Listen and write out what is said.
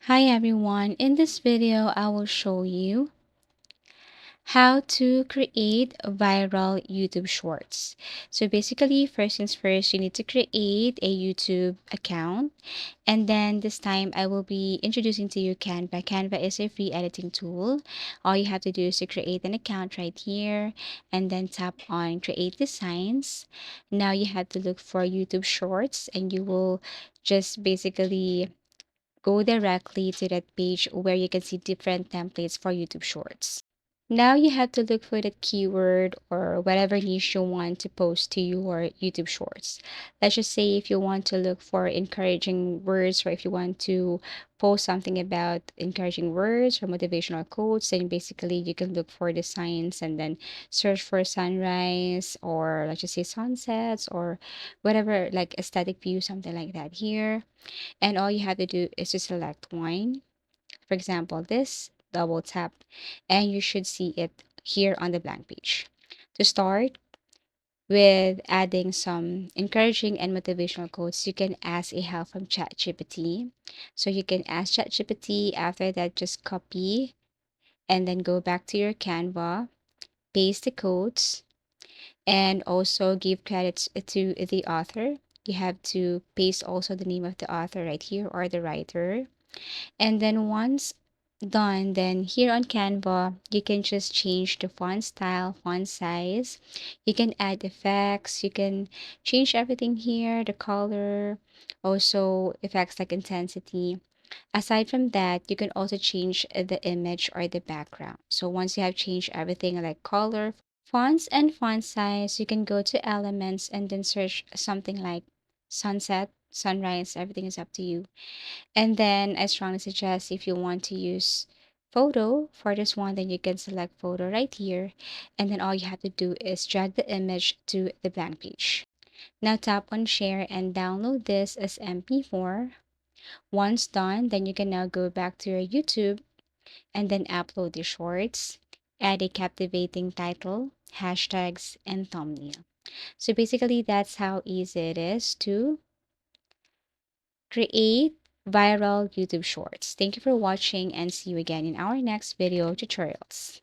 Hi everyone, in this video I will show you how to create viral YouTube shorts. So basically, first things first, you need to create a YouTube account, and then this time I will be introducing to you Canva. Canva is a free editing tool. All you have to do is to create an account right here and then tap on create designs. Now you have to look for YouTube shorts, and you will just basically go directly to that page where you can see different templates for YouTube Shorts. Now you have to look for the keyword or whatever niche you want to post to your YouTube Shorts. Let's just say if you want to look for encouraging words, or if you want to post something about encouraging words or motivational quotes, then basically you can look for the signs and then search for sunrise, or let's just say sunsets, or whatever, like aesthetic view, something like that here. And all you have to do is to select one. For example, this, double tap, and you should see it here on the blank page. To start with adding some encouraging and motivational quotes, you can ask a help from ChatGPT. So you can ask ChatGPT. After that, just copy and then go back to your Canva, paste the quotes, and also give credits to the author. You have to paste also the name of the author right here, or the writer. And then once done, then here on Canva, you can just change the font style, font size. You can add effects. You can change everything here, the color, also effects like intensity. Aside from that, you can also change the image or the background. So once you have changed everything like color, fonts, and font size, you can go to elements and then search something like sunset, sunrise, everything is up to you. And then I strongly suggest, if you want to use photo for this one, then you can select photo right here. And then all you have to do is drag the image to the blank page. Now tap on share and download this as MP4. Once done, then you can now go back to your YouTube and then upload the shorts, add a captivating title, hashtags, and thumbnail. So basically, that's how easy it is to create viral YouTube shorts. Thank you for watching, and see you again in our next video tutorials.